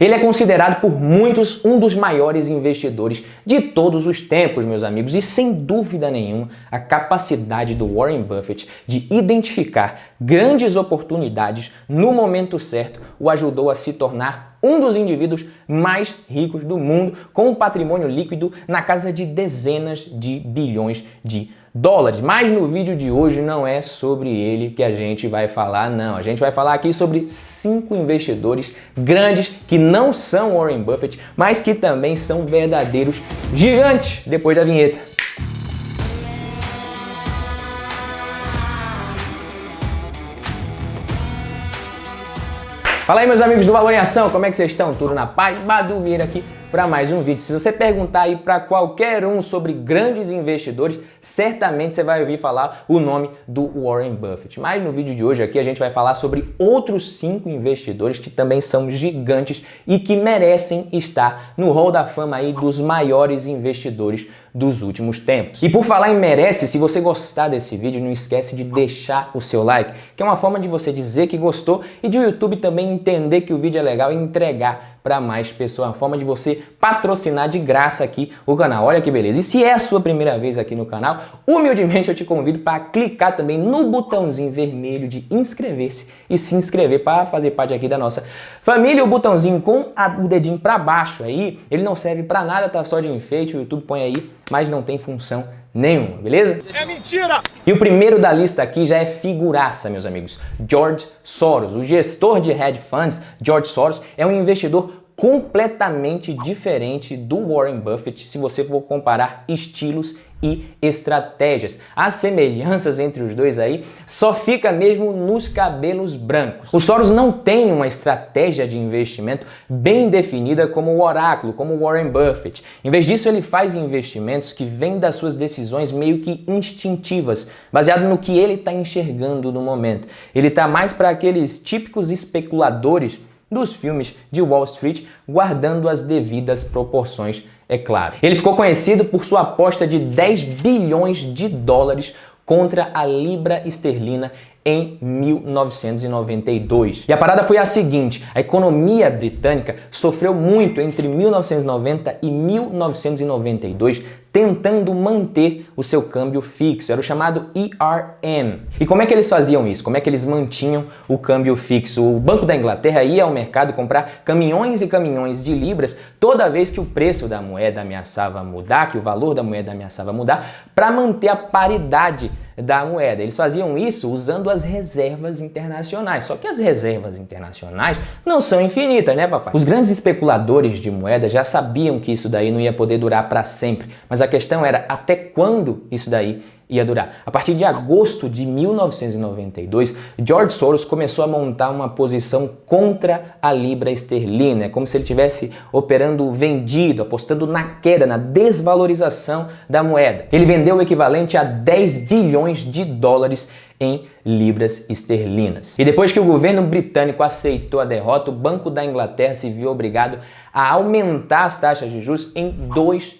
Ele é considerado por muitos um dos maiores investidores de todos os tempos, meus amigos, e sem dúvida nenhuma, a capacidade do Warren Buffett de identificar grandes oportunidades no momento certo o ajudou a se tornar um dos indivíduos mais ricos do mundo, com um patrimônio líquido na casa de dezenas de bilhões de dólares. Mas no vídeo de hoje não é sobre ele que a gente vai falar, não. A gente vai falar aqui sobre 5 investidores grandes que não são Warren Buffett, mas que também são verdadeiros gigantes. Depois da vinheta. Fala aí, meus amigos do Valor em Ação, como é que vocês estão? Tudo na paz? Badu Vieira aqui para mais um vídeo. Se você perguntar aí para qualquer um sobre grandes investidores, certamente você vai ouvir falar o nome do Warren Buffett. Mas no vídeo de hoje aqui a gente vai falar sobre outros 5 investidores que também são gigantes e que merecem estar no hall da fama aí dos maiores investidores dos últimos tempos. E por falar em merece, se você gostar desse vídeo, não esquece de deixar o seu like, que é uma forma de você dizer que gostou e de o YouTube também entender que o vídeo é legal e entregar para mais pessoas, uma forma de você patrocinar de graça aqui o canal. Olha que beleza! E se é a sua primeira vez aqui no canal, humildemente eu te convido para clicar também no botãozinho vermelho de inscrever-se e se inscrever para fazer parte aqui da nossa família. O botãozinho com o dedinho para baixo aí, ele não serve para nada, tá só de enfeite, o YouTube põe aí, mas não tem função nenhuma, beleza? É mentira! E o primeiro da lista aqui já é figuraça, meus amigos. George Soros, o gestor de hedge funds. George Soros é um investidor completamente diferente do Warren Buffett se você for comparar estilos e estratégias. As semelhanças entre os dois aí só fica mesmo nos cabelos brancos. O Soros não tem uma estratégia de investimento bem definida como o oráculo, como o Warren Buffett. Em vez disso, ele faz investimentos que vêm das suas decisões meio que instintivas, baseado no que ele está enxergando no momento. Ele está mais para aqueles típicos especuladores dos filmes de Wall Street, guardando as devidas proporções, é claro. Ele ficou conhecido por sua aposta de 10 bilhões de dólares contra a libra esterlina em 1992. E a parada foi a seguinte: a economia britânica sofreu muito entre 1990 e 1992, tentando manter o seu câmbio fixo. Era o chamado ERM. E como é que eles faziam isso? Como é que eles mantinham o câmbio fixo? O Banco da Inglaterra ia ao mercado comprar caminhões e caminhões de libras toda vez que o preço da moeda ameaçava mudar, que o valor da moeda ameaçava mudar, para manter a paridade da moeda. Eles faziam isso usando as reservas internacionais. Só que as reservas internacionais não são infinitas, né, papai? Os grandes especuladores de moeda já sabiam que isso daí não ia poder durar para sempre, mas a questão era até quando isso daí ia durar. A partir de agosto de 1992, George Soros começou a montar uma posição contra a libra esterlina. É como se ele estivesse operando vendido, apostando na queda, na desvalorização da moeda. Ele vendeu o equivalente a 10 bilhões de dólares em libras esterlinas. E depois que o governo britânico aceitou a derrota, o Banco da Inglaterra se viu obrigado a aumentar as taxas de juros em 2%.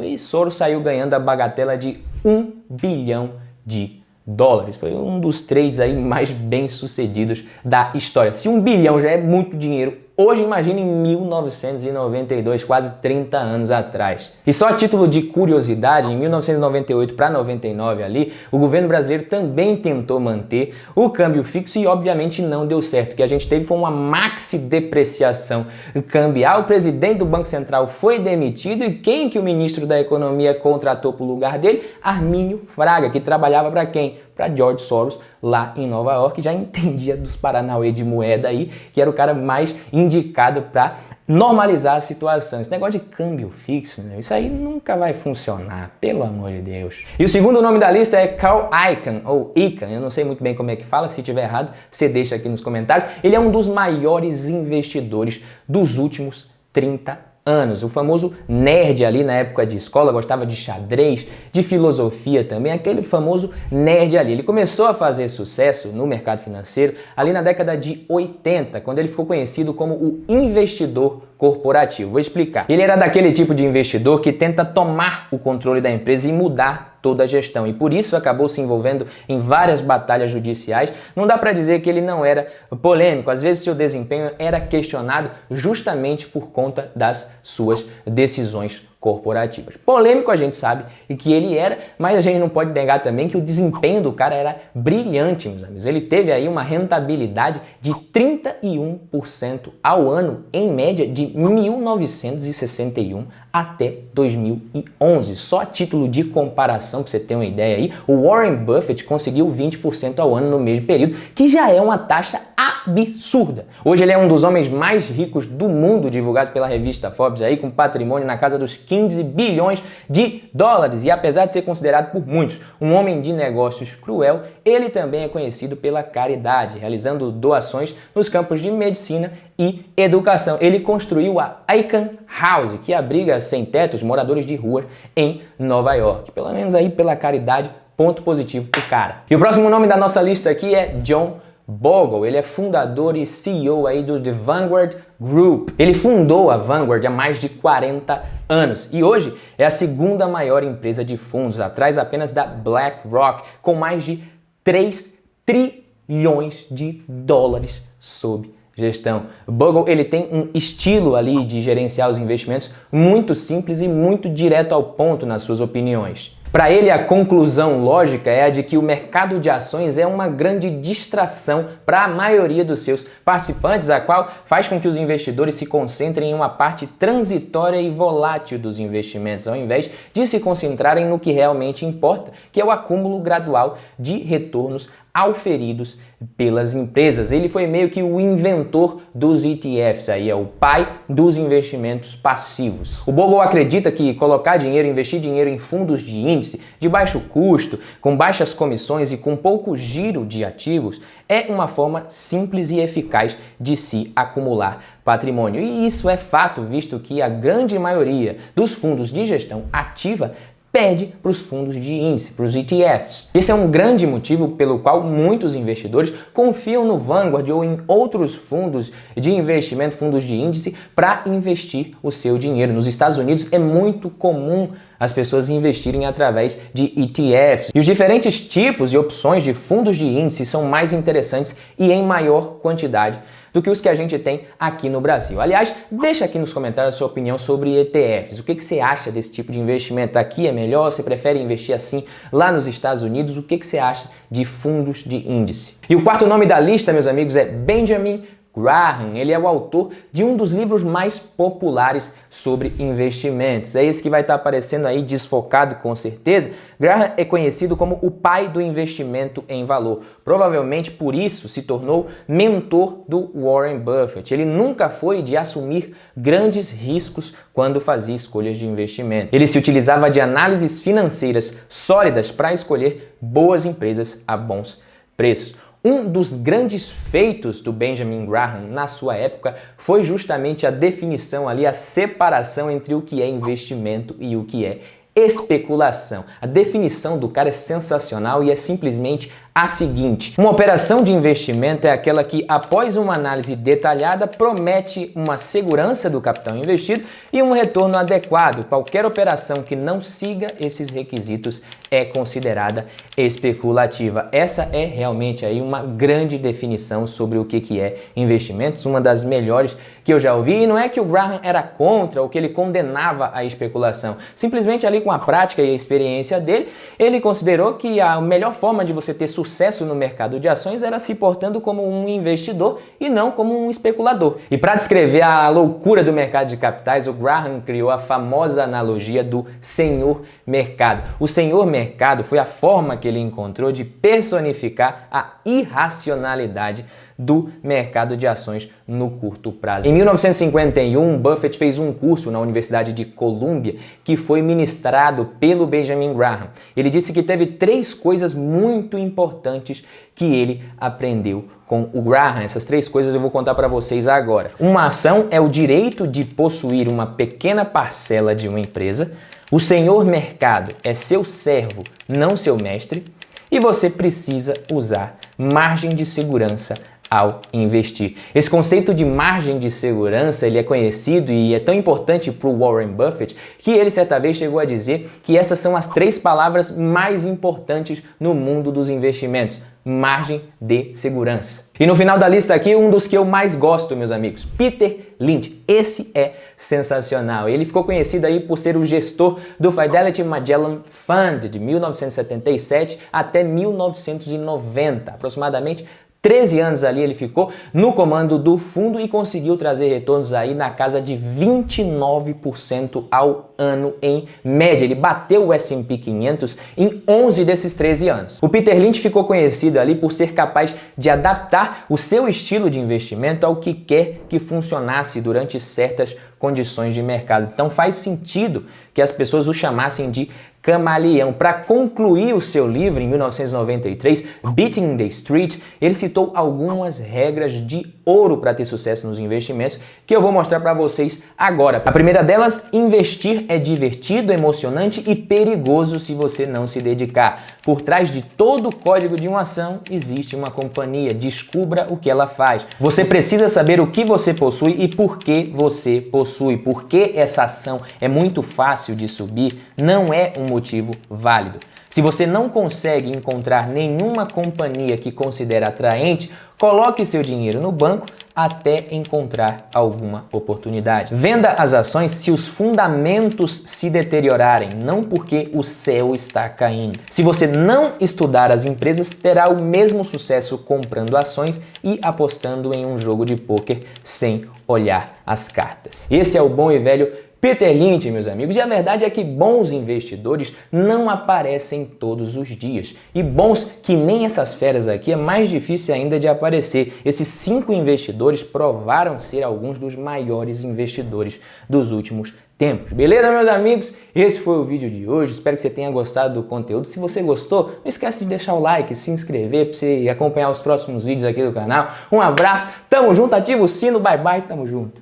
E Soros saiu ganhando a bagatela de 1 bilhão de dólares. Foi um dos trades aí mais bem sucedidos da história. Se 1 bilhão já é muito dinheiro, hoje imagine em 1992, quase 30 anos atrás. E só a título de curiosidade, em 1998 para 99 ali, o governo brasileiro também tentou manter o câmbio fixo e obviamente não deu certo. O que a gente teve foi uma maxi depreciação cambial. O presidente do Banco Central foi demitido e quem que o ministro da Economia contratou para o lugar dele? Armínio Fraga, que trabalhava para quem? Para George Soros lá em Nova York, já entendia dos paranauê de moeda aí, que era o cara mais indicado para normalizar a situação. Esse negócio de câmbio fixo, né? Isso aí nunca vai funcionar, pelo amor de Deus. E o segundo nome da lista é Carl Icahn, ou Icahn, eu não sei muito bem como é que fala, se tiver errado, você deixa aqui nos comentários. Ele é um dos maiores investidores dos últimos 30 anos. O famoso nerd ali na época de escola, gostava de xadrez, de filosofia também, aquele famoso nerd ali. Ele começou a fazer sucesso no mercado financeiro ali na década de 80, quando ele ficou conhecido como o investidor corporativo. Vou explicar. Ele era daquele tipo de investidor que tenta tomar o controle da empresa e mudar toda a gestão e por isso acabou se envolvendo em várias batalhas judiciais. Não dá para dizer que ele não era polêmico, às vezes seu desempenho era questionado justamente por conta das suas decisões corporativas. Polêmico a gente sabe e que ele era, mas a gente não pode negar também que o desempenho do cara era brilhante, meus amigos. Ele teve aí uma rentabilidade de 31% ao ano, em média de 1961 até 2011. Só a título de comparação, para você ter uma ideia aí, o Warren Buffett conseguiu 20% ao ano no mesmo período, que já é uma taxa absurda. Hoje ele é um dos homens mais ricos do mundo, divulgado pela revista Forbes, aí, com patrimônio na casa dos 15 bilhões de dólares. E apesar de ser considerado por muitos um homem de negócios cruel, ele também é conhecido pela caridade, realizando doações nos campos de medicina e educação. Ele construiu a Icahn House, que abriga sem-tetos, moradores de rua em Nova York. Pelo menos aí pela caridade, ponto positivo pro cara. E o próximo nome da nossa lista aqui é John Bogle. Ele é fundador e CEO aí do The Vanguard Group. Ele fundou a Vanguard há mais de 40 anos e hoje é a segunda maior empresa de fundos, atrás apenas da BlackRock, com mais de 3 trilhões de dólares sob gestão. Bogle, ele tem um estilo ali de gerenciar os investimentos muito simples e muito direto ao ponto nas suas opiniões. Para ele, a conclusão lógica é a de que o mercado de ações é uma grande distração para a maioria dos seus participantes, a qual faz com que os investidores se concentrem em uma parte transitória e volátil dos investimentos, ao invés de se concentrarem no que realmente importa, que é o acúmulo gradual de retornos auferidos pelas empresas. Ele foi meio que o inventor dos ETFs, aí é o pai dos investimentos passivos. O Bogle acredita que colocar dinheiro, investir dinheiro em fundos de índice de baixo custo, com baixas comissões e com pouco giro de ativos é uma forma simples e eficaz de se acumular patrimônio. E isso é fato, visto que a grande maioria dos fundos de gestão ativa pede para os fundos de índice, para os ETFs. Esse é um grande motivo pelo qual muitos investidores confiam no Vanguard ou em outros fundos de investimento, fundos de índice, para investir o seu dinheiro. Nos Estados Unidos é muito comum as pessoas investirem através de ETFs. E os diferentes tipos e opções de fundos de índice são mais interessantes e em maior quantidade do que os que a gente tem aqui no Brasil. Aliás, deixa aqui nos comentários a sua opinião sobre ETFs. O que você acha desse tipo de investimento? Aqui é melhor? Você prefere investir assim lá nos Estados Unidos? O que você acha de fundos de índice? E o quarto nome da lista, meus amigos, é Benjamin Graham. Ele é o autor de um dos livros mais populares sobre investimentos. É esse que vai estar aparecendo aí desfocado com certeza. Graham é conhecido como o pai do investimento em valor. Provavelmente por isso se tornou mentor do Warren Buffett. Ele nunca foi de assumir grandes riscos quando fazia escolhas de investimento. Ele se utilizava de análises financeiras sólidas para escolher boas empresas a bons preços. Um dos grandes feitos do Benjamin Graham na sua época foi justamente a definição ali, a separação entre o que é investimento e o que é especulação. A definição do cara é sensacional e é simplesmente a seguinte: uma operação de investimento é aquela que, após uma análise detalhada, promete uma segurança do capital investido e um retorno adequado. Qualquer operação que não siga esses requisitos é considerada especulativa. Essa é realmente aí uma grande definição sobre o que é investimentos, uma das melhores que eu já ouvi. E não é que o Graham era contra ou que ele condenava a especulação. Simplesmente ali com a prática e a experiência dele, ele considerou que a melhor forma de você ter sucesso no mercado de ações era se portando como um investidor e não como um especulador. E para descrever a loucura do mercado de capitais, o Graham criou a famosa analogia do senhor mercado. O senhor mercado foi a forma que ele encontrou de personificar a irracionalidade do mercado de ações no curto prazo. Em 1951, Buffett fez um curso na Universidade de Columbia que foi ministrado pelo Benjamin Graham. Ele disse que teve 3 coisas muito importantes que ele aprendeu com o Graham. Essas 3 coisas eu vou contar para vocês agora. Uma ação é o direito de possuir uma pequena parcela de uma empresa. O senhor mercado é seu servo, não seu mestre. E você precisa usar margem de segurança ao investir. Esse conceito de margem de segurança, ele é conhecido e é tão importante para o Warren Buffett que ele certa vez chegou a dizer que essas são as 3 palavras mais importantes no mundo dos investimentos: margem de segurança. E no final da lista aqui, um dos que eu mais gosto, meus amigos, Peter Lynch. Esse é sensacional. Ele ficou conhecido aí por ser o gestor do Fidelity Magellan Fund de 1977 até 1990, aproximadamente 13 anos ali ele ficou no comando do fundo e conseguiu trazer retornos aí na casa de 29% ao ano em média. Ele bateu o S&P 500 em 11 desses 13 anos. O Peter Lynch ficou conhecido ali por ser capaz de adaptar o seu estilo de investimento ao que quer que funcionasse durante certas condições de mercado. Então faz sentido que as pessoas o chamassem de camaleão. Para concluir o seu livro, em 1993, Beating the Street, ele citou algumas regras de ouro para ter sucesso nos investimentos que eu vou mostrar para vocês agora. A primeira delas, investir é divertido, emocionante e perigoso se você não se dedicar. Por trás de todo código de uma ação existe uma companhia. Descubra o que ela faz. Você precisa saber o que você possui e por que você possui. Por que essa ação é muito fácil de subir não é um motivo válido. Se você não consegue encontrar nenhuma companhia que considere atraente, coloque seu dinheiro no banco até encontrar alguma oportunidade. Venda as ações se os fundamentos se deteriorarem, não porque o céu está caindo. Se você não estudar as empresas, terá o mesmo sucesso comprando ações e apostando em um jogo de pôquer sem olhar as cartas. Esse é o bom e velho Peter Lynch, meus amigos, e a verdade é que bons investidores não aparecem todos os dias. E bons que nem essas feras aqui é mais difícil ainda de aparecer. Esses 5 investidores provaram ser alguns dos maiores investidores dos últimos tempos. Beleza, meus amigos? Esse foi o vídeo de hoje. Espero que você tenha gostado do conteúdo. Se você gostou, não esquece de deixar o like, se inscrever para você acompanhar os próximos vídeos aqui do canal. Um abraço, tamo junto, ativa o sino, bye bye, tamo junto.